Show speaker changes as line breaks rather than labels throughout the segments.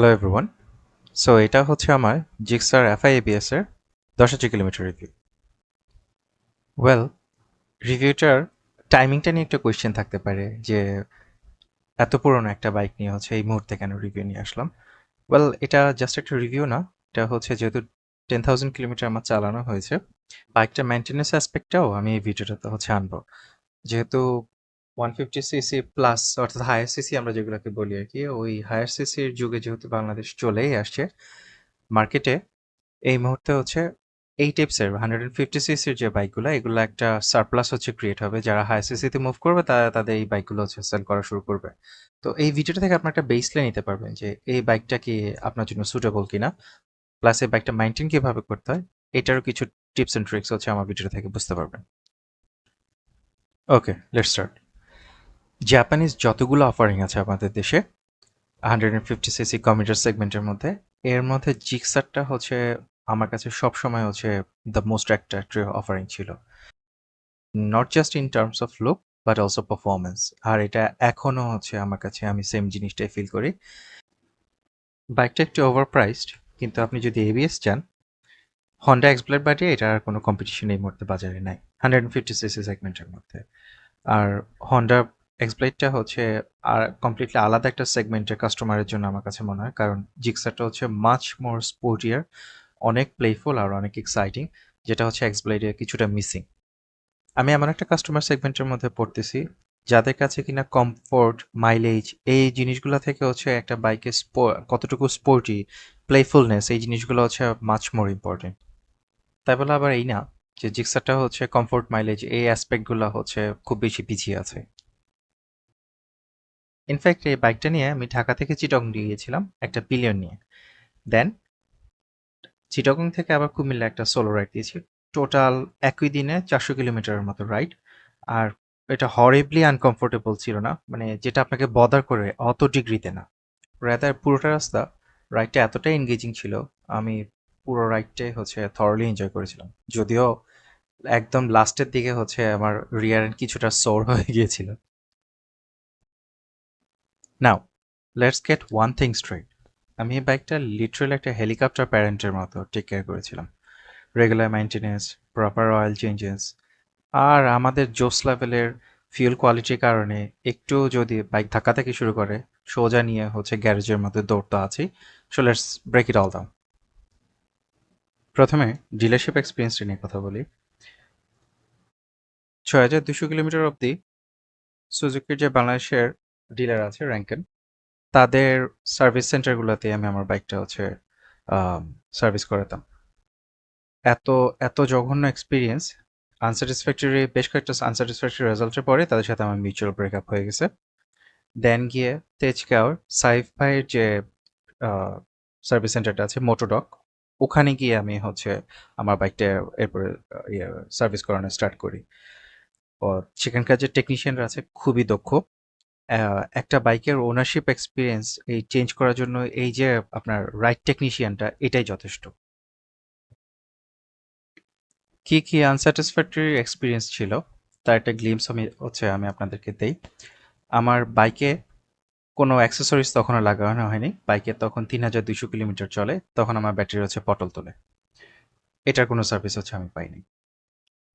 Hello everyone. So এটা হচ্ছে আমার জিক্সার এফআই এবিএস এর 10,000 কিলোমিটার রিভিউ। ওয়েল, রিভিউটার টাইমিংটা নিয়ে একটা কোয়েশ্চেন থাকতে পারে যে এত পুরনো একটা বাইক নিয়ে হচ্ছে এই মুহূর্তে কেন রিভিউ নিয়ে আসলাম। ওয়েল, এটা জাস্ট একটা রিভিউ না, এটা হচ্ছে যেহেতু 10,000 কিলোমিটার আমার চালানো হয়েছে, বাইকটার মেনটেন্যান্স অ্যাসপেক্টটাও আমি এই ভিডিওটাতে হচ্ছে আনবো। যেহেতু 150 সিসি প্লাস অর্থাৎ হায়ার সিসি আমরা যেগুলোকে বলি আর কি, ওই হায়ার সিসির যুগে যেহেতু বাংলাদেশ চলেই আসছে মার্কেটে, এই মুহূর্তে হচ্ছে এই টিপসের 150 সিসির যে বাইকগুলো এগুলো একটা সারপ্লাস হচ্ছে ক্রিয়েট হবে। যারা হাই সিসিতে মুভ করবে তারা তাদের এই বাইকগুলো হচ্ছে সেল করা শুরু করবে। তো এই ভিডিওটা থেকে আপনার একটা বেসলাইন নিতে পারবেন যে এই বাইকটা কি আপনার জন্য সুটেবল কিনা, প্লাস এই বাইকটা মেইনটেইন কিভাবে করতে হয়, এটারও কিছু টিপস এন্ড ট্রিক্স হচ্ছে আমার ভিডিও থেকে বুঝতে পারবেন। ওকে, লেটস স্টার্ট। জাপানিজ যতগুলো অফারিং আছে আমাদের দেশে 150 সিসি কমিউটার সেগমেন্টের মধ্যে, এর মধ্যে জিক্সারটা হচ্ছে আমার কাছে সবসময় হচ্ছে দ্য মোস্ট অ্যাট্রাক্টিভ অফারিং ছিল, not just in terms of look but also performance. আর এটা এখনো হচ্ছে আমার কাছে, আমি সেম জিনিসটাই ফিল করি। বাইকটা একটু ওভার প্রাইসড, কিন্তু আপনি যদি এবিএস চান, হন্ডা এক্সপ্লেড বাদে এটার আর কোনো কম্পিটিশন এই মুহূর্তে বাজারে নাই 150 সিসি সেগমেন্টের মধ্যে। আর হন্ডা এক্সপ্লেডটা হচ্ছে আর কমপ্লিটলি আলাদা একটা সেগমেন্টের কাস্টমারের জন্য আমার কাছে মনে হয়, কারণ জিক্সারটা হচ্ছে মাচ মোর স্পোর্টিয়ার, অনেক প্লেফুল আর অনেক এক্সাইটিং, যেটা হচ্ছে এক্সপ্লেডে কিছুটা মিসিং। আমি এমন একটা কাস্টমার সেগমেন্টের মধ্যে পড়তেছি যাদের কাছে কিনা কমফোর্ট, মাইলেজ এই জিনিসগুলো থেকে হচ্ছে একটা বাইকের কতটুকু স্পোর্টি, প্লেফুলনেস এই জিনিসগুলো হচ্ছে মাচ মোর ইম্পর্টেন্ট। তাই বলে আবার এই না যে জিক্সারটা হচ্ছে কমফোর্ট, মাইলেজ এই অ্যাসপেক্টগুলো হচ্ছে খুব বেশি পিছিয়ে আছে। ইনফ্যাক্ট এই বাইকটা নিয়ে আমি ঢাকা থেকে চিটগং দিয়ে গিয়েছিলাম একটা পিলিয়ন নিয়ে। দেন চিটগং থেকে আবার কুমিল্লা একটা সোলো রাইড দিয়েছি। টোটাল একই দিনে 400 কিলোমিটারের মতো রাইড। আর এটা হরিবলি আনকমফোর্টেবল ছিল না, মানে যেটা আপনাকে বদার করে অত ডিগ্রিতে না, রাদার পুরোটা রাস্তা রাইডটা এতটাই এনগেজিং ছিল। আমি পুরো রাইডটাই হচ্ছে থরলি এনজয় করেছিলাম, যদিও একদম লাস্টের দিকে হচ্ছে আমার রিয়ার এন্ড কিছুটা সোর হয়ে গিয়েছিল। Now let's get one thing straight, আমি এই বাইকটা লিটারালি একটা হেলিকপ্টার প্যারেন্টের মতো টেক কেয়ার করেছিলাম। Regular maintenance, proper oil changes, আর আমাদের জোস লেভেলের ফিউল কোয়ালিটির কারণে একটু যদি বাইক ধাক্কা থেকে শুরু করে সোজা নিয়ে হচ্ছে গ্যারেজের মধ্যে দৌড় তো আছেই। So let's break it all down. প্রথমে ডিলারশিপ এক্সপিরিয়েন্সটা নিয়ে কথা বলি। 6,200 কিলোমিটার অবধি সুজুকির যে বাংলাদেশের ডিলার আছে র্যাঙ্কেন, তাদের সার্ভিস সেন্টারগুলোতে আমি আমার বাইকটা হচ্ছে সার্ভিস করাতাম। এত এত জঘন্য এক্সপিরিয়েন্স, আনস্যাটিসফ্যাক্টরি, বেশ কয়েকটা আনস্যাটিসফ্যাক্টরি রেজাল্টের পরে তাদের সাথে আমার মিউচুয়াল ব্রেকআপ হয়ে গেছে। দেন গিয়ে তেজগাঁওর সাইফ ভাইয়ের যে সার্ভিস সেন্টারটা আছে মোটোডক, ওখানে গিয়ে আমি হচ্ছে আমার বাইকটা এরপরে সার্ভিস করানো স্টার্ট করি। ও সেখানকার যে টেকনিশিয়ানরা আছে খুবই দক্ষ। একটা বাইকের ওনারশিপ এক্সপিরিয়েন্স এই চেঞ্জ করার জন্য এই যে আপনার রাইট টেকনিশিয়ানটা এটাই যথেষ্ট। কি কি আনস্যাটিসফ্যাক্টরি এক্সপিরিয়েন্স ছিল তার একটা গ্লিমস আমি আপনাদেরকে দেই। আমার বাইকে কোনো অ্যাক্সেসরিজ তখনও লাগানো হয়নি, বাইকে তখন 3,200 কিলোমিটার চলে, তখন আমার ব্যাটারি হচ্ছে পটল তোলে, এটার কোনো সার্ভিস হচ্ছে আমি পাইনি।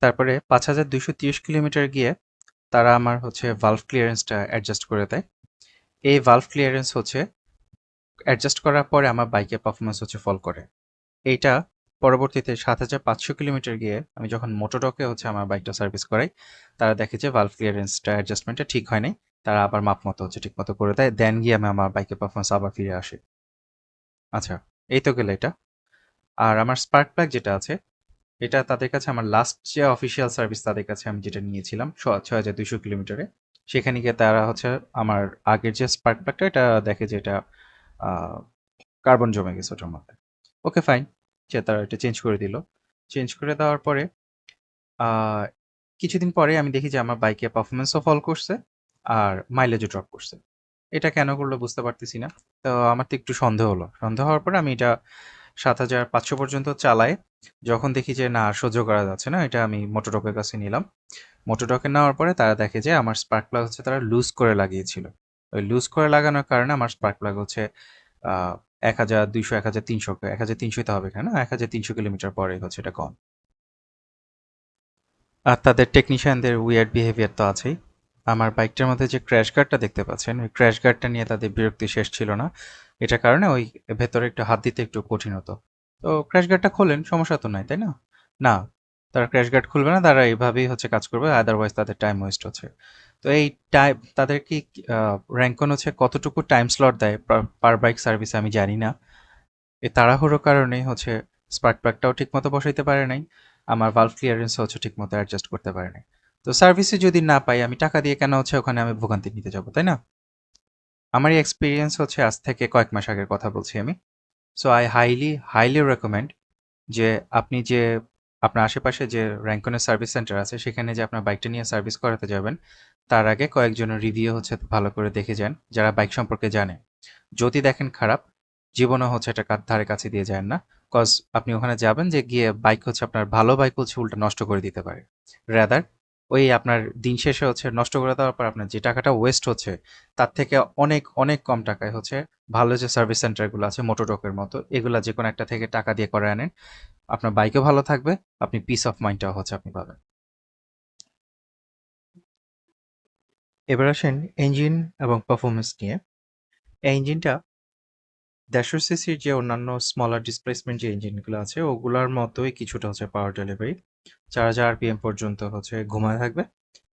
তারপরে 5,230 কিলোমিটার গিয়ে তারা আমার হচ্ছে ভালভ ক্লিয়ারেন্সটা অ্যাডজাস্ট করে দেয়। এই ভালভ ক্লিয়ারেন্স হচ্ছে অ্যাডজাস্ট করার পরে আমার বাইকের পারফরমেন্স হচ্ছে ফল করে। এইটা পরবর্তীতে 7,500 কিলোমিটার গিয়ে আমি যখন মোটোডকে হচ্ছে আমার বাইকটা সার্ভিস করাই, তারা দেখে যে ভালভ ক্লিয়ারেন্সটা অ্যাডজাস্টমেন্টটা ঠিক হয় নাই, তারা আবার মাপ মতো হচ্ছে ঠিক মতো করে দেয়, দেন গিয়ে আমি আমার বাইকের পারফরমেন্স আবার ফিরে আসে। আচ্ছা, এই তো গেল এটা। আর আমার স্পার্ক প্লাগ যেটা আছে, এটা তাদের কাছে আমার লাস্ট যে অফিসিয়াল সার্ভিস তাদের কাছে আমি যেটা নিয়েছিলাম 6,200 কিলোমিটারে, সেখানে গিয়ে তারা হচ্ছে আমার আগের যে স্পার্ক প্লাগটা এটা দেখে যে এটা কার্বন জমে গেছে ওটার মধ্যে। ওকে ফাইন, যে তারা এটা চেঞ্জ করে দিল। চেঞ্জ করে দেওয়ার পরে আহ, কিছুদিন পরে আমি দেখি যে আমার বাইকে পারফরমেন্সও ফল করছে আর মাইলেজও ড্রপ করছে। এটা কেন করলো বুঝতে পারতেছি না। তো আমার তো একটু সন্দেহ হলো, সন্দেহ হওয়ার পরে আমি এটা 7,500 পর্যন্ত চালাই। যখন দেখি যে না, সহ্য করা যাচ্ছে না, এটা আমি মোটোডকের কাছে নিলাম। মোটোডকে নেওয়ার পরে তারা দেখে যে আমার স্পার্ক প্লাগ হচ্ছে তারা লুজ করে লাগিয়েছিল। ওই লুজ করে লাগানোর কারণে আমার স্পার্ক প্লাগ হচ্ছে 1200, 1300, 1300 তো হবে কেন, 1300 কিলোমিটার পরে হচ্ছে এটা কম। আর তাদের টেকনিশিয়ানদের উইয়ার্ড বিহেভিয়ার তো আছেই। আমার বাইকটার মধ্যে যে ক্র্যাশ গার্ডটা দেখতে পাচ্ছেন, ওই ক্র্যাশ গার্ডটা নিয়ে তাদের বিরক্তি শেষ ছিল না। এটার কারণে ওই ভেতরে একটু হাত দিতে একটু কঠিন হতো। তো ক্র্যাশ গার্ডটা খোলেন, সমস্যা তো নাই, তাই না? না, তারা ক্র্যাশ গার্ড খুলবে না, তারা এইভাবেই হচ্ছে কাজ করবে, আদারওয়াইজ তাদের টাইম ওয়েস্ট হচ্ছে। তো এই টাইম তাদের কি র্যাঙ্কন হচ্ছে কতটুকু টাইম স্লট দেয় পার বাইক সার্ভিসে আমি জানি না। এই তাড়াহুড়োর কারণেই হচ্ছে স্পার্ক প্লাগটাও ঠিকমতো বসাইতে পারে নাই, আমার ভালভ ক্লিয়ারেন্স হচ্ছে ঠিকমতো অ্যাডজাস্ট করতে পারে নাই। তো সার্ভিসে যদি না পাই, আমি টাকা দিয়ে কেন হচ্ছে ওখানে আমি ভোগান্তি নিতে যাবো, তাই না? আমার এই এক্সপিরিয়েন্স হচ্ছে আজ থেকে কয়েক মাস আগের কথা বলছি আমি। So I highly highly recommend যে আপনি যে আপনার আশেপাশে যে র্যাঙ্কনের সার্ভিস সেন্টার আছে সেখানে যে আপনার বাইকটা নিয়ে সার্ভিস করাতে যাবেন, তার আগে কয়েকজনের রিভিউ হচ্ছে ভালো করে দেখে যান, যারা বাইক সম্পর্কে জানে। যদি দেখেন খারাপ, জীবনও হচ্ছে এটা ধারে কাছে দিয়ে যায় না। কজ আপনি ওখানে যাবেন যে গিয়ে বাইক হচ্ছে আপনার ভালো বাইক হচ্ছে উল্টা নষ্ট করে দিতে পারে। রাদার ওই আপনার দিন শেষে হচ্ছে নষ্ট করে দেওয়ার পর আপনার যে টাকাটা ওয়েস্ট হচ্ছে, তার থেকে অনেক অনেক কম টাকায় হচ্ছে ভালো যে সার্ভিস সেন্টারগুলো আছে মোটোটকের মতো, এগুলা যে কোনো একটা থেকে টাকা দিয়ে করে আনেন, আপনার বাইকও ভালো থাকবে, আপনি পিস অফ মাইন্ডটাও হচ্ছে আপনি পাবেন। এবার আসেন ইঞ্জিন এবং পারফরমেন্স নিয়ে। এই ইঞ্জিনটা 150 সিসির যে অন্যান্য স্মলার ডিসপ্লেসমেন্ট যে ইঞ্জিনগুলো আছে ওগুলোর মতোই কিছুটা হচ্ছে পাওয়ার ডেলিভারি। 4000 আরপিএম পর্যন্ত হচ্ছে ঘুমায় থাকবে।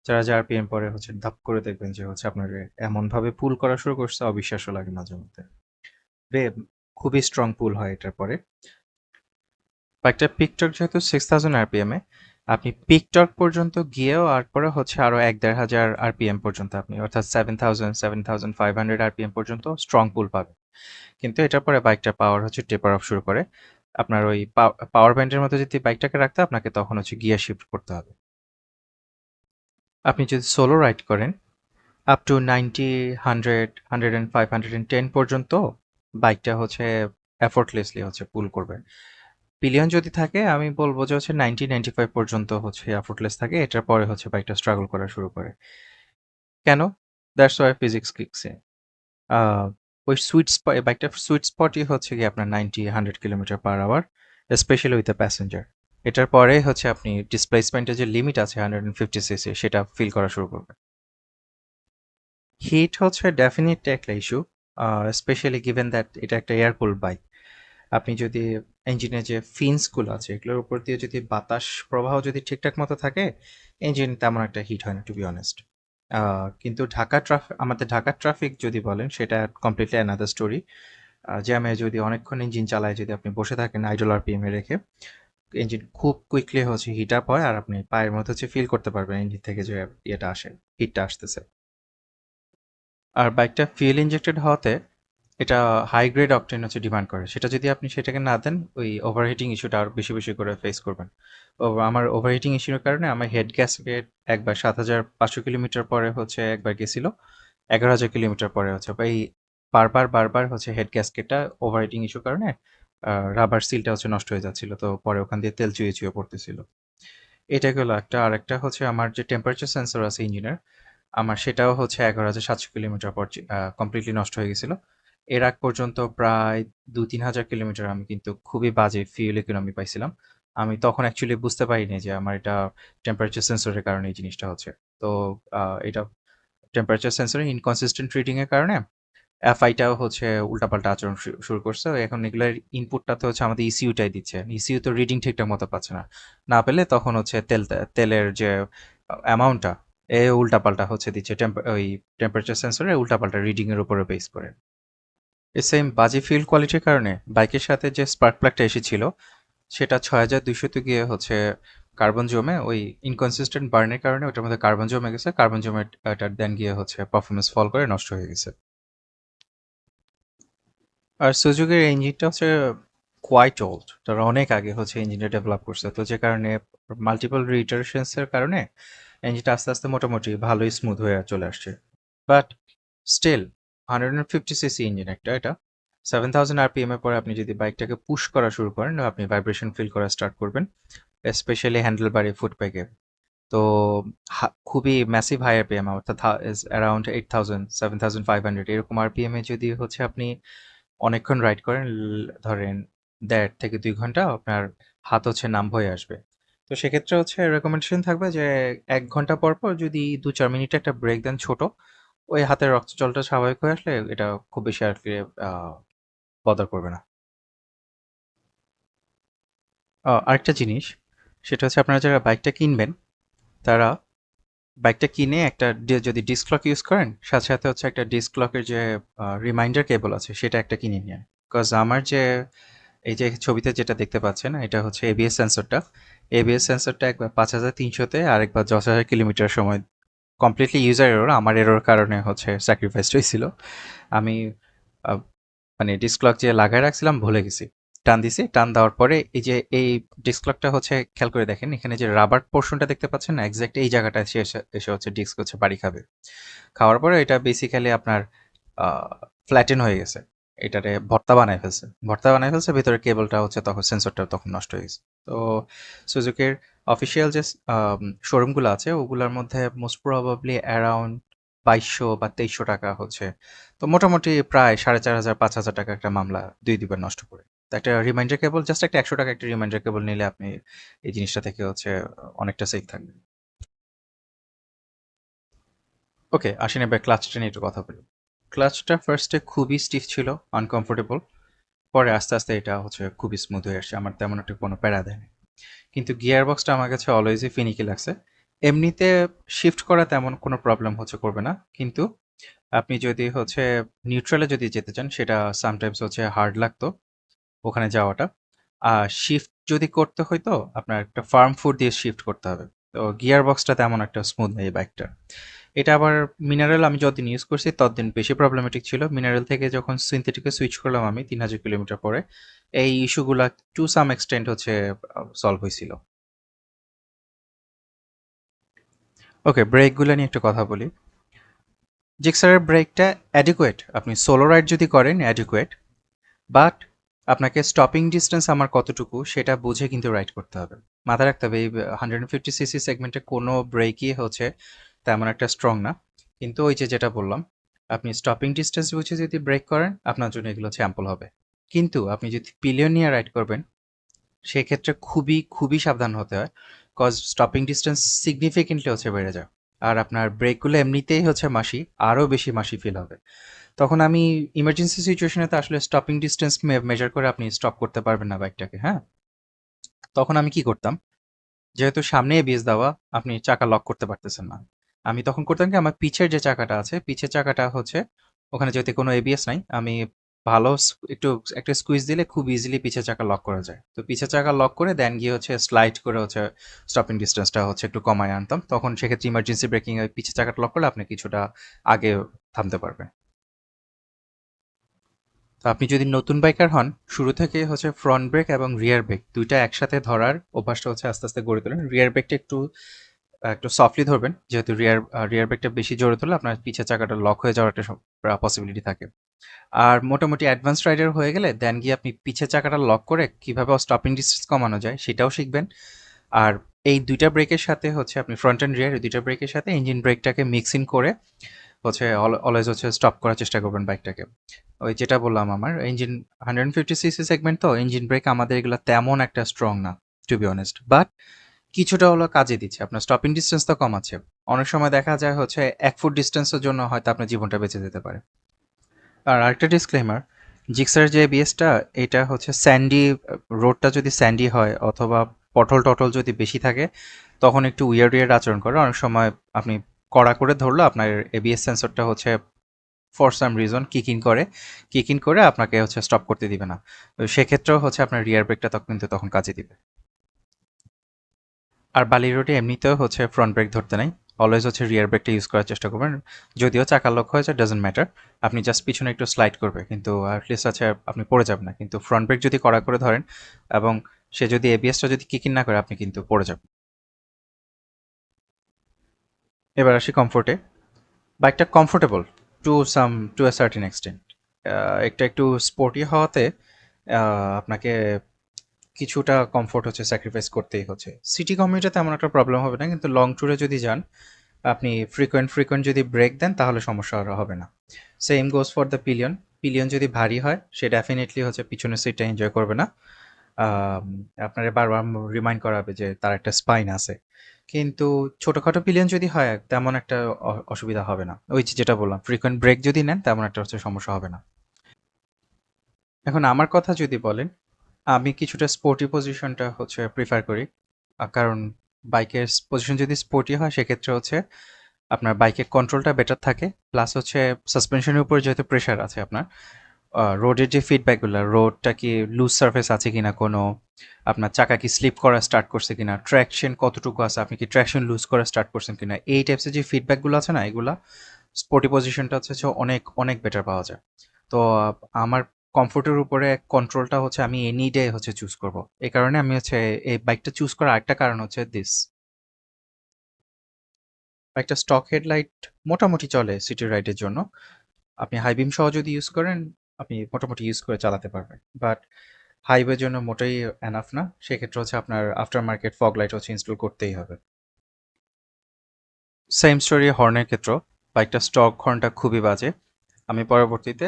4000 আরপিএম পরে হচ্ছে ধাপ করে দেখবেন যে হচ্ছে আপনার এমনভাবে পুল করা শুরু করছে, অবিশ্বাস্য লাগে মাঝে মধ্যে। বে খুবই স্ট্রং পুল হয় এটার পরে। বাইকটা পিক টর্ক যেহেতু 6000 আরপিএম এ, আপনি পিক টর্ক পর্যন্ত গিয়েও আর পরে হচ্ছে আরো 1-1500 আরপিএম পর্যন্ত আপনি অর্থাৎ 7500 আরপিএম পর্যন্ত স্ট্রং পুল পাবেন। কিন্তু এটার পরে বাইকটার পাওয়ার হচ্ছে টেপার অফ শুরু করে। আপনার ওই পাওয়ার ব্যান্ডের মতো যদি বাইকটাকে রাখতে, আপনাকে তখন হচ্ছে গিয়ার শিফট করতে হবে। আপনি যদি সোলো রাইড করেন, আপ টু 90, 100, 105, 110 পর্যন্ত বাইকটা হচ্ছে এফোর্টলেসলি হচ্ছে পুল করবে। পিলিয়ন যদি থাকে, আমি বলবো যে হচ্ছে 90-95 পর্যন্ত হচ্ছে এফোর্টলেস থাকে, এটার পরে হচ্ছে বাইকটা স্ট্রাগল করা শুরু করে। কেন? That's why physics kicks in. Ah, ওই সুইট স্পট, বাইকটার সুইট স্পটই হচ্ছে কি আপনার 90-100 kilometre per hour, specially with the passenger. এটার পরে হচ্ছে আপনি ডিসপ্লেসমেন্টের যে লিমিট আছে 150 সিসি, সেটা ফিল করা শুরু করবেন। হিট হচ্ছে ডেফিনেটলি একটা ইস্যু, স্পেশালি গিভেন দ্যাট এটা একটা এয়ার কুল বাইক। আপনি যদি ইঞ্জিনে যে ফিন্সগুলো আছে এগুলোর উপর দিয়ে যদি বাতাস প্রবাহ যদি ঠিকঠাক মতো থাকে, ইঞ্জিন তেমন একটা হিট হয় না, টু বি অনেস্ট। কিন্তু আমাদের ঢাকার ট্রাফিক যদি বলেন, সেটা কমপ্লিটলি অ্যানাদার স্টোরি। জ্যামে যদি অনেকক্ষণ ইঞ্জিন চালায়, যদি আপনি বসে থাকেন আইডল আরপিএম এ রেখে, ইঞ্জিন খুব কুইকলি হচ্ছে হিট আপ হয়, আর আপনি পায়ের মধ্যে হচ্ছে ফিল করতে পারবেন ইঞ্জিন থেকে যে ইয়েটা আসে, হিটটা আসতেছে। আর বাইকটা ফুয়েল ইনজেক্টেড হওয়াতে এটা হাই গ্রেড অকটেন হচ্ছে ডিমান্ড করে, সেটা যদি আপনি সেটাকে না দেন, ওই ওভারহিটিং ইস্যুটা আরও বেশি বেশি করে ফেস করবেন। আমার ওভারহিটিং ইস্যুর কারণে আমার হেড গ্যাসকেট একবার 7500 কিলোমিটার পরে হচ্ছে একবার গেছিল, 11000 কিলোমিটার পরে হচ্ছে এই বারবার বারবার হচ্ছে হেড গ্যাসকেটটা ওভারহিটিং ইস্যুর কারণে রাবার সিলটা হচ্ছে নষ্ট হয়ে যাচ্ছিল, তো পরে ওখান দিয়ে তেল চুইয়ে চুইয়ে পড়তেছিল। এটা গেলো একটা। আর একটা হচ্ছে আমার যে টেম্পারেচার সেন্সর আছে ইঞ্জিনের, আমার সেটাও হচ্ছে 11700 কিলোমিটার পর কমপ্লিটলি নষ্ট হয়ে গেছিল। এর আগ পর্যন্ত প্রায় 2-3000 কিলোমিটার আমি কিন্তু খুবই বাজে ফিউল ইকোনমি পাইছিলাম। আমি তখন অ্যাকচুয়ালি বুঝতে পারিনি যে আমার এটা টেম্পারেচার সেন্সরের কারণে এই জিনিসটা হচ্ছে। তো এটা টেম্পারেচার সেন্সরের ইনকনসিস্টেন্ট রিডিংয়ের কারণে এফআইটাও হচ্ছে উল্টাপাল্টা আচরণ শুরু করছে। এখন এগুলোর ইনপুটটাতে হচ্ছে আমাদের ইসিইউটাই দিচ্ছে, ইসিইউ তো রিডিং ঠিকঠাক মতো পাচ্ছে না। না পেলে তখন হচ্ছে তেলের যে অ্যামাউন্টটা উল্টাপাল্টা হচ্ছে দিচ্ছে, ওই টেম্পারেচার সেন্সরে উল্টাপাল্টা রিডিংয়ের উপরে বেস করে। এই সেম বাজে ফিল্ড কোয়ালিটির কারণে বাইকের সাথে যে স্পার্ক প্লাগটা এসেছিল, সেটা 6200 গিয়ে হচ্ছে কার্বন জমে, ওই ইনকনসিস্টেন্ট বার্নের কারণে ওটার মধ্যে কার্বন জমে গেছে, কার্বন জমে এটার দেন গিয়ে হচ্ছে পারফরমেন্স ফল করে নষ্ট হয়ে গেছে। আর সুজুকির ইঞ্জিনটা হচ্ছে কোয়াইট ওল্ড, তারা অনেক আগে হচ্ছে ইঞ্জিনটা ডেভেলপ করছে, তো যে কারণে মাল্টিপল রিটারেশনসের কারণে ইঞ্জিনটা আস্তে আস্তে মোটামুটি ভালোই স্মুথ হয়ে চলে আসছে। বাট স্টিল 150 সিসি ইঞ্জিন একটা, এটা 7000 আরপিএম এর পরে আপনি যদি বাইকটাকে পুশ করা শুরু করেন, আপনি ভাইব্রেশন ফিল করা স্টার্ট করবেন, স্পেশালি হ্যান্ডেল বারে ফুটপ্যাকে। তো খুবই ম্যাসিভ হাই আরপিএম, অর্থাৎ ইজ অ্যারাউন্ড 8000, 7500 এরকম আরপিএম এ যদি হচ্ছে আপনি অনেকক্ষণ রাইড করেন, ধরেন ১.৫ থেকে ২ ঘন্টা আপনার হাত হচ্ছে নাম্ব হয়ে আসবে। তো সেক্ষেত্রে হচ্ছে রেকমেন্ডেশন থাকবে যে ১ ঘন্টা পর, পর যদি ২-৪ মিনিট একটা ব্রেক দেন ছোট, ওই হাতের রক্তচলাচলটা স্বাভাবিক হয়ে আসলে এটা খুব বেশি আরকি আ বদার করবে না। আরেকটা জিনিস, সেটা হচ্ছে আপনারা যারা বাইকটা কিনবেন, তারা বাইকটা কিনে একটা যদি ডিস্ক লক ইউজ করেন, সাথে, সাথে হচ্ছে একটা ডিস্ক লকের যে রিমাইন্ডার কেবল আছে সেটা একটা কিনে নিয়েন। বিকজ আমার যে এই যে ছবিতে যেটা দেখতে পাচ্ছেন, এটা হচ্ছে এবিএস সেন্সরটা। এবিএস সেন্সরটা একবার ৫,৩০০ তে আরেকবার ১০,০০০ কিলোমিটার সময় কমপ্লিটলি ইউজার এরর, আমার এরর কারণে হচ্ছে স্যাক্রিফাইসড হয়েছিল। আমি আ মানে ডিস্ক লক যে লাগায় রাখছিলাম ভুলে গেছি। টান দিছি, টান দেওয়ার পরে এই যে এই ডিস্ক লকটা হচ্ছে খেয়াল করে দেখেন, এখানে যে রাবার পোর্শনটা দেখতে পাচ্ছেন না, এক্সাক্ট এই জায়গাটায় এসে এসে এসে হচ্ছে ডিস্ক হচ্ছে বাড়ি খাবে। খাওয়ার পরে এটা বেসিক্যালি আপনার ফ্ল্যাটেন হয়ে গেছে। এটারে ভর্তা বানায় ফেলছে। ভর্তা বানায় ফেলছে, ভেতরে কেবলটা হচ্ছে তখন সেন্সরটা তখন নষ্ট হয়ে গেছে। তো সুজুকির অফিসিয়াল যে শোরুমগুলো আছে ওগুলোর মধ্যে মোস্ট প্রবাবলি অ্যারাউন্ড ২২০০ বা ২৩০০ টাকা হচ্ছে। তো মোটামুটি প্রায় ৪,৫০০ টাকা একটা মামলা ২ বার নষ্ট করে। তো একটা রিমাইন্ডার কেবল, জাস্ট একটা ১০০ টাকা একটা রিমাইন্ডার কেবল নিলে আপনি এই জিনিসটা থেকে হচ্ছে অনেকটা সেফ থাকবেন। ওকে, আসেন এবার ক্লাচটা নিয়ে একটু কথা বলি। ক্লাচটা ফার্স্টে খুবই স্টিফ ছিল, আনকমফোর্টেবল। পরে আস্তে, আস্তে এটা হচ্ছে খুবই স্মুথ হয়ে আসছে। আমার তেমন একটা কোনো প্যারা দেয়নি। কিন্তু গিয়ার বক্সটা আমার কাছে অলওয়েজই ফিনিকি লাগছে। এমনিতে শিফট করা তেমন কোনো প্রবলেম হচ্ছে করবে না। কিন্তু আপনি যদি হচ্ছে নিউট্রালে যদি যেতে চান, সেটা সামটাইমস হচ্ছে হার্ড লাগতো ওখানে যাওয়াটা। আর শিফট যদি করতে হইতো, আপনার একটা ফার্ম ফুট দিয়ে শিফট করতে হবে। তো গিয়ার বক্সটা তেমন একটা স্মুথ নেই এই বাইকটার। এটা আবার মিনারেল আমি যতদিন ইউজ করছি ততদিন বেশি প্রবলেমেটিক ছিল। মিনারেল থেকে যখন সিনথেটিকে সুইচ করলাম আমি ৩,০০০ কিলোমিটার পরে, এই ইস্যুগুলা টু সাম এক্সটেন্ট হচ্ছে সলভ হয়েছিল। ওকে, ব্রেকগুলো নিয়ে একটু কথা বলি। জিক্সারের ব্রেকটা অ্যাডিকুয়েট, আপনি সোলো রাইড যদি করেন অ্যাডিকুয়েট, বাট আপনাকে স্টপিং ডিস্টেন্স আমার কতটুকু সেটা বুঝে কিন্তু রাইড করতে হবে। মাথায় রাখতে হবে এই 150 সিসি সেগমেন্টে কোনো ব্রেকই হচ্ছে তেমন একটা স্ট্রং না। কিন্তু ওই যে যেটা বললাম, আপনি স্টপিং ডিস্টেন্স বুঝে যদি ব্রেক করেন আপনার জন্য এগুলো হচ্ছে অ্যাম্পল হবে। কিন্তু আপনি যদি পিলিয়ন নিয়ে রাইড করবেন সেক্ষেত্রে খুবই খুবই সাবধান হতে হয়, কজ স্টপিং ডিস্টেন্স সিগনিফিকেন্টলি হচ্ছে বেড়ে যায়। আর আপনার ব্রেকগুলো এমনিতেই হচ্ছে মাসি, আরও বেশি মাসি ফিল হবে। তখন আমি ইমার্জেন্সি সিচুয়েশনে তো আসলে স্টপিং ডিস্টেন্স মেজার করে আপনি স্টপ করতে পারবেন না বাইকটাকে, হ্যাঁ? তখন আমি কি করতাম, যেহেতু সামনে এবিএস দেওয়া, আপনি চাকা লক করতে পারতেছেন না। আমি তখন করতাম কি, আমার পিছের যে চাকাটা আছে, পিছের চাকাটা হচ্ছে ওখানে যেহেতু কোনো এবিএস নাই, আমি ভালো একটু একটা স্কুইজ দিলে খুব ইজিলি পিছের চাকা লক করা যায়। তো পিছের চাকা লক করে দেন গিয়ে হচ্ছে স্লাইড করে হচ্ছে স্টপিং ডিস্টেন্সটা হচ্ছে একটু কমায় আনতাম। তখন সেক্ষেত্রে ইমার্জেন্সি ব্রেকিং এ পিছের চাকাটা লক করলে আপনি কিছুটা আগে থামতে পারবেন। তো আপনি যদি নতুন বাইকার হন, শুরু থেকে হচ্ছে ফ্রন্ট ব্রেক এবং রিয়ার ব্রেক ২ টা একসাথে ধরার অভ্যাসটা হচ্ছে আস্তে, আস্তে গড়ে তোলেন। রিয়ার ব্রেকটা একটু সফটলি ধরবেন। যেহেতু রিয়ার ব্রেকটা বেশি জোরে ধরলে আপনার পিছের চাকাটা লক হয়ে যাওয়ার একটা পসিবিলিটি থাকে। আর মোটামুটি অ্যাডভান্স রাইডার হয়ে গেলে দেন গিয়ে আপনি পিছের চাকাটা লক করে কিভাবে স্টপিং ডিসটেন্স কমানো যায় সেটাও শিখবেন। আর এই ২ টা ব্রেকের সাথে হচ্ছে আপনি ফ্রন্ট অ্যান্ড রিয়ার এই ২ টা ব্রেকের সাথে ইঞ্জিন ব্রেকটাকে মিক্সিং করে হচ্ছে অলওয়েজ হচ্ছে স্টপ করার চেষ্টা করবেন বাইকটাকে। ওই যেটা বললাম, আমার ইঞ্জিন 150 সিসি সেগমেন্ট, তো ইঞ্জিন ব্রেক আমাদের এগুলো তেমন একটা স্ট্রং না, টু বি অনেস্ট, বাট কিছুটা হলো কাজে দিচ্ছে, আপনার স্টপিং ডিস্টেন্স তো কমাচ্ছে। অনেক সময় দেখা যায় হচ্ছে ১ ফুট ডিস্টেন্সের জন্য হয়তো আপনার জীবনটা বেঁচে যেতে পারে। আর আরেকটা ডিসক্লেমার, জিক্সার যে এবিএসটা, এটা হচ্ছে স্যান্ডি, রোডটা যদি স্যান্ডি হয় অথবা পটল টটল যদি বেশি থাকে তখন একটু উইয়ার্ড উইয়ার্ড আচরণ করে। অনেক সময় আপনি কড়া করে ধরলো আপনার এবিএস সেন্সরটা হচ্ছে for some reason kick in করে আপনাকে হচ্ছে স্টপ করতে দিবে না। তো সেক্ষেত্রেও হচ্ছে আপনার রিয়ার ব্রেকটা তখন কিন্তু তখন কাজে দিবে। আর বালি রোডে এমনিতেও হচ্ছে ফ্রন্ট ব্রেক ধরতে নাই, অলওয়েজ হচ্ছে রিয়ার ব্রেকটা ইউজ করার চেষ্টা করবেন। যদিও চাকার লক্ষ্য হয়েছে ডাজেন্ট ম্যাটার, আপনি জাস্ট পিছনে একটু স্লাইড করবে কিন্তু অ্যাটলিস্ট আছে আপনি পড়ে যাবেন না। কিন্তু ফ্রন্ট ব্রেক যদি কড়া করে ধরেন এবং সে যদি এবিএসটা যদি কিক ইন না করে আপনি কিন্তু পড়ে যাবেন। এবার আসি কমফোর্টে। বাইকটা comfortable to a certain extent. একটা একটু স্পোর্টি হওয়াতে আপনাকে কিছুটা কমফোর্ট হচ্ছে স্যাক্রিফাইস করতেই হচ্ছে। সিটি কমিউটে তেমন একটা প্রবলেম হবে না, কিন্তু লং ট্যুরে যদি যান আপনি ফ্রিকোয়েন্ট যদি ব্রেক দেন তাহলে সমস্যা আর হবে না। Same goes for the pillion. Pillion যদি ভারী হয় সে ডেফিনেটলি হচ্ছে পিছনের সিটটা এনজয় করবে না। আম, আপনারে বারবার রিমাইন্ড করাবে যে তার একটা স্পাইন আছে। কিন্তু ছোটখাটো পিলিয়ন যদি হয় তেমন একটা অসুবিধা হবে না। ওই যে যেটা বললাম, ফ্রিকোয়েন্ট ব্রেক যদি নেন তেমন একটা হচ্ছে সমস্যা হবে না। এখন আমার কথা যদি বলেন, আমি কিছুটা স্পোর্টি পজিশনটা হচ্ছে প্রিফার করি। কারণ বাইকের পজিশন যদি স্পোর্টি হয় সেক্ষেত্রে হচ্ছে আপনার বাইকের কন্ট্রোলটা বেটার থাকে। প্লাস হচ্ছে সাসপেনশনের উপর যেহেতু প্রেশার আছে আপনার, রোডের যে ফিডব্যাকগুলো, রোডটা কি লুজ সারফেস আছে কিনা কোনো, আপনার চাকা কি স্লিপ করা স্টার্ট করছে কিনা, ট্র্যাকশন কতটুকু আছে, আপনি কি ট্র্যাকশন লুজ করা স্টার্ট করছেন কিনা, এই টাইপসের যে ফিডব্যাকগুলো আছে না, এগুলা স্পোর্টি পজিশনটা হচ্ছে যে অনেক অনেক বেটার পাওয়া যায়। তো আমার কমফোর্টের উপরে কন্ট্রোলটা হচ্ছে আমি এনি ডে হচ্ছে চুজ করব। এই কারণে আমি হচ্ছে এই বাইকটা চুজ করার আরেকটা কারণ হচ্ছে দিস: বাইকটা স্টক হেডলাইট মোটামুটি চলে সিটি রাইডের জন্য। আপনি হাই বিম সহ যদি ইউজ করেন, আপনি মোটামুটি ইউজ করে চালাতে পারবেন। বাট হাইওয়ের জন্য মোটেই এনাফ না। সেক্ষেত্রে হচ্ছে আপনার আফটার মার্কেট ফগ লাইট হচ্ছে ইনস্টল করতেই হবে। সেম স্টোরি হর্নের ক্ষেত্রেও। বাইকটা স্টক হর্নটা খুবই বাজে। আমি পরবর্তীতে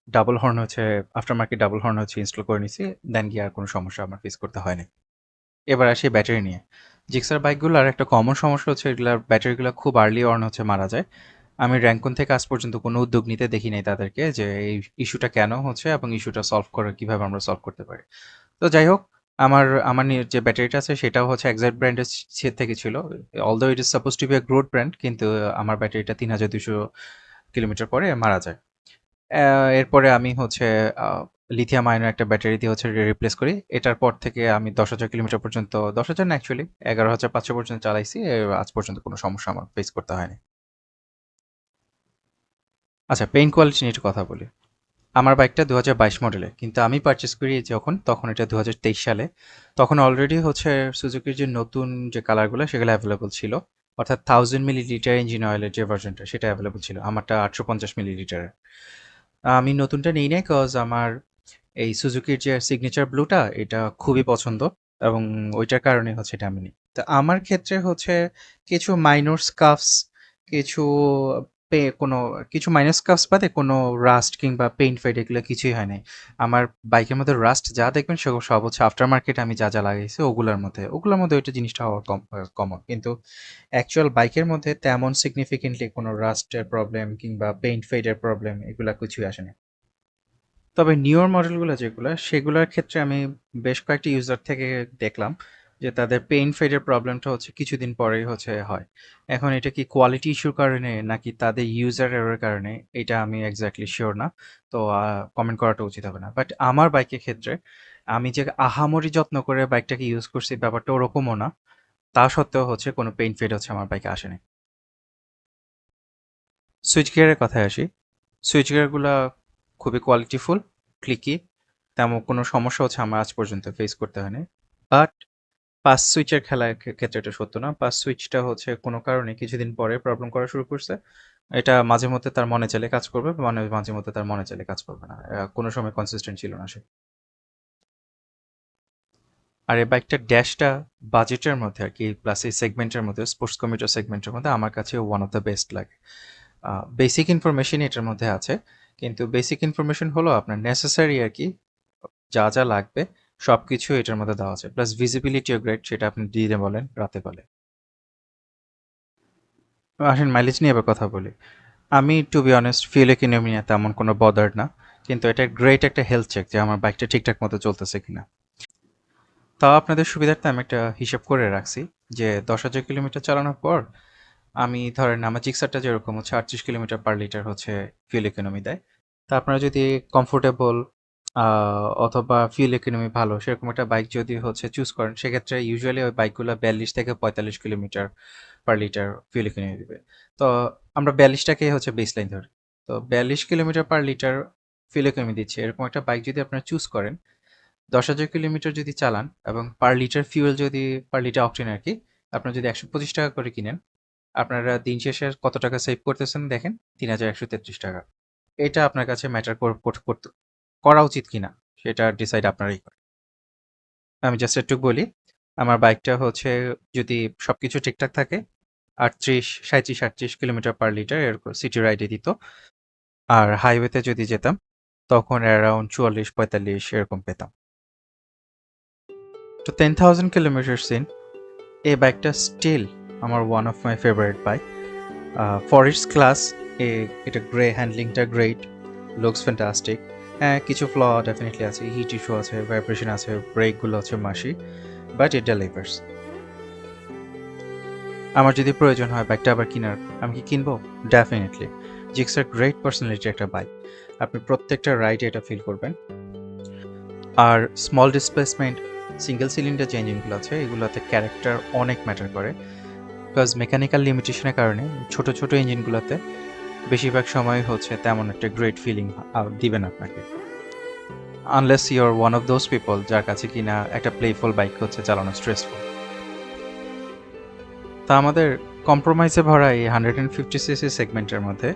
ডাবল হর্ন হচ্ছে, আফটার মার্কেট ডাবল হর্ন হচ্ছে ইনস্টল করে নিছি। দেন গিয়ে আর কোনো সমস্যা আমার ফেস করতে হয়নি। এবার আসি ব্যাটারি নিয়ে। জিক্সার বাইকগুলোর একটা কমন সমস্যা হচ্ছে এগুলার ব্যাটারিগুলো খুব আর্লি অন হচ্ছে মারা যায়। আমি র্যাঙ্কুন থেকে আজ পর্যন্ত কোনো উদ্যোগ নিতে দেখি নাই তাদেরকে যে এই ইস্যুটা কেন হচ্ছে এবং ইস্যুটা সলভ করে কিভাবে আমরা সলভ করতে পারি। তো যাই হোক, আমার আমার যে ব্যাটারিটা আছে সেটাও হচ্ছে এক্সাক্ট ব্র্যান্ডের থেকে ছিল। Although it is supposed to be a growth brand, কিন্তু আমার ব্যাটারিটা ৩,২০০ কিলোমিটার পরে মারা যায়। এরপরে আমি হচ্ছে লিথিয়াম আয়নের একটা ব্যাটারি দিয়ে হচ্ছে রিপ্লেস করি। এটার পর থেকে আমি ১০,০০০ কিলোমিটার পর্যন্ত, ১০,০০০ না অ্যাকচুয়ালি ১১,৫০০ পর্যন্ত চালাইছি। আজ পর্যন্ত কোনো সমস্যা আমার ফেস করতে হয়নি। আচ্ছা, পেইন্ট কোয়ালিটি নিয়ে একটু কথা বলি। আমার বাইকটা ২০২২ মডেলের, কিন্তু আমি পারচেস করি যখন, তখন এটা ২০২৩ সালে। তখন অলরেডি হচ্ছে সুজুকির যে নতুন যে কালারগুলো সেগুলো অ্যাভেলেবল ছিল। অর্থাৎ ১,০০০ মিলিলিটার ইঞ্জিন অয়েলের যে ভার্জনটা সেটা অ্যাভেলেবল ছিল, আমারটা ৮৫০ মিলিলিটারের। আমি নতুনটা নিই নাই কজ আমার এই সুজুকির যে সিগনেচার ব্লুটা এটা খুবই পছন্দ, এবং ওইটার কারণে হচ্ছে এটা আমি নিই। তো আমার ক্ষেত্রে হচ্ছে কিছু মাইনর স্কাফস, কিছু কোনো কিছু মাইনর স্কাফস বাদে কোনো রাস্ট কিংবা পেইন্ট ফেড এগুলো কিছুই হয় নাই। আমার বাইকের মধ্যে রাস্ট যা দেখবেন সেগুলো সব হচ্ছে আফটার মার্কেট আমি যা যা লাগাইছি ওগুলোর মধ্যে ওইটা জিনিসটা হওয়ার কমন। কিন্তু অ্যাকচুয়াল বাইকের মধ্যে তেমন সিগনিফিকেন্টলি কোনো রাস্টের প্রবলেম কিংবা পেইন্ট ফেডের প্রবলেম এগুলা কিছুই আসে না। তবে নিউর মডেলগুলো যেগুলো, সেগুলোর ক্ষেত্রে আমি বেশ কয়েকটি ইউজার থেকে দেখলাম যে তাদের পেইন্ট ফেডের প্রবলেমটা হচ্ছে কিছুদিন পরেই হচ্ছে হয়। এখন এটা কি কোয়ালিটি ইস্যুর কারণে নাকি তাদের ইউজার এরর কারণে, এটা আমি এক্স্যাক্টলি শিওর না। তো কমেন্ট করাটা উচিত হবে না। বাট আমার বাইকের ক্ষেত্রে আমি যে আহামরি যত্ন করে বাইকটাকে ইউজ করছি ব্যাপারটা ওরকমও না। তা সত্ত্বেও হচ্ছে কোনো পেইন্ট ফেড হচ্ছে আমার বাইকে আসেনি। সুইচ গিয়ারের কথায় আসি। সুইচ গিয়ারগুলা খুবই কোয়ালিটিফুল, ক্লিকি, তেমন কোনো সমস্যা হচ্ছে আমার আজ পর্যন্ত ফেস করতে হয়নি। বাট পাস সুইচের খেলার ক্ষেত্রে এটা সত্য না। পাস সুইচটা হচ্ছে কোনো কারণে কিছুদিন পরে প্রবলেম করা শুরু করছে। এটা মাঝে মধ্যে তার মনে চাইলে কাজ করবে, মানে মাঝে মধ্যে তার মনে চাইলে কাজ করবে না। কোনো সময় কনসিস্টেন্ট ছিল না সে। আর এই বাইকটার ড্যাশটা বাজেটের মধ্যে আর কি, প্লাস এই সেগমেন্টের মধ্যে, স্পোর্টস কমিউটার সেগমেন্টের মধ্যে আমার কাছে ওয়ান অফ দ্য বেস্ট লাগে। বেসিক ইনফরমেশন এটার মধ্যে আছে, কিন্তু বেসিক ইনফরমেশন হলো আপনার নেসেসারি আর কি, যা যা লাগবে সব কিছু এটার মধ্যে দেওয়া আছে। প্লাস ভিজিবিলিটিও গ্রেট, সেটা আপনি দিনে বলেন রাতে বলে। আসেন মাইলেজ নিয়ে এবার কথা বলি। আমি to be honest fuel economy নিয়ে তেমন কোনো বদার্ড না, কিন্তু এটা গ্রেট একটা হেলথ চেক যে আমার বাইকটা ঠিকঠাক মতো চলতেছে কিনা। তাও আপনাদের সুবিধার্থে আমি একটা হিসাব করে রাখছি যে ১০,০০০ কিলোমিটার চালানোর পর আমি ধরেন আমার জিক্সারটা যেরকম হচ্ছে ৩৮ কিলোমিটার পার লিটার হচ্ছে ফিউল ইকোনমি দেয়। তা আপনারা যদি কমফোর্টেবল অথবা ফিউল ইকোনমি ভালো সেরকম একটা বাইক যদি হচ্ছে চুজ করেন, সেক্ষেত্রে ইউজুয়ালি ওই বাইকগুলো ৪২ থেকে ৪৫ kilometre per litre fuel economy দিবে। তো আমরা ৪২টাকেই হচ্ছে বেস লাইন ধরি। তো ৪২ kilometre per litre fuel economy দিচ্ছে এরকম একটা বাইক যদি আপনারা চুজ করেন, ১০,০০০ কিলোমিটার যদি চালান এবং পার লিটার ফিউল যদি, পার লিটার অকটেন আর কি, আপনারা যদি ১২৫ টাকা করে কিনেন, আপনারা দিন শেষে কত টাকা সেভ করতেছেন দেখেন, ৩,১৩৩ টাকা। এটা আপনার কাছে ম্যাটার করা উচিত কিনা সেটা ডিসাইড আপনারই করে। আমি জাস্ট একটু বলি, আমার বাইকটা হচ্ছে যদি সবকিছু ঠিকঠাক থাকে ৩৭, ৩৭, ৩৮ কিলোমিটার পার লিটার এরকম সিটি রাইডে দিত। আর হাইওয়েতে যদি যেতাম তখন অ্যারাউন্ড 44-45 এরকম পেতাম। তো 10,000 কিলোমিটার্স ইন, এই বাইকটা স্টিল আমার one of my favourite bike. For its class, এটা গ্রে, হ্যান্ডলিংটা গ্রেট, লুকস ফ্যান্টাস্টিক। হ্যাঁ, কিছু ফ্ল ডেফিনেটলি আছে, হিট ইস্যু আছে, ভাইব্রেশন আছে, ব্রেকগুলো হচ্ছে মাসি, বাট ইট ডেলিভার্স। আমার যদি প্রয়োজন হয় বাইকটা আবার কেনার, আমি কি কিনবো? ডেফিনেটলি। জিক্সার গ্রেট পার্সোনালিটি একটা বাইক, আপনি প্রত্যেকটা রাইডে এটা ফিল করবেন। আর স্মল ডিসপ্লেসমেন্ট সিঙ্গেল সিলিন্ডার যে ইঞ্জিনগুলো আছে এগুলোতে ক্যারেক্টার অনেক ম্যাটার করে, বিকজ মেকানিক্যাল লিমিটেশনের কারণে ছোট ছোট ইঞ্জিনগুলোতে বেশিরভাগ সময় হচ্ছে তেমন একটা গ্রেট ফিলিং দিবে না আপনাকে, unless your one of those people যার কাছে কিনা একটা প্লেফুল বাইক হচ্ছে চালানো স্ট্রেসফুল। তা আমাদের কম্প্রোমাইজে ভরা এই 150cc সেগমেন্টের মধ্যে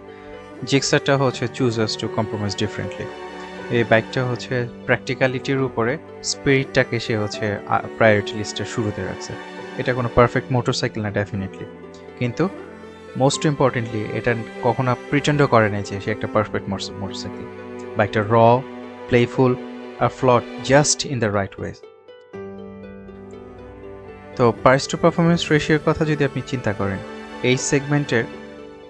জিক্সারটা হচ্ছে চুজার্স টু কম্প্রোমাইজ ডিফারেন্টলি। এই বাইকটা হচ্ছে প্র্যাকটিক্যালিটির উপরে স্পিরিটটাকে সে হচ্ছে প্রায়োরিটি লিস্টের শুরুতে রাখছে। এটা কোনো পারফেক্ট মোটরসাইকেল না ডেফিনেটলি, কিন্তু মোস্ট ইম্পর্টেন্টলি এটা কখনো প্রিটেন্ডও করে নাই যে সে একটা পারফেক্ট মোটরসাইকেল। বাইকটা র, প্লেফুল আর ফ্লট just in the right way. তো প্রাইস টু পারফরমেন্স রেশিওর কথা যদি আপনি চিন্তা করেন, এই সেগমেন্টের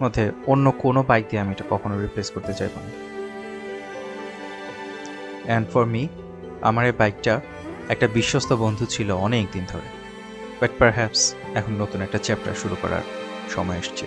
মধ্যে অন্য কোনো বাইক দিয়ে আমি এটা কখনো রিপ্লেস করতে চাইব না। অ্যান্ড ফর মি, আমার এই বাইকটা একটা বিশ্বস্ত বন্ধু ছিল অনেক দিন ধরে, বাট পারহ্যাপস এখন নতুন একটা চ্যাপ্টার শুরু করার সময় এসছে।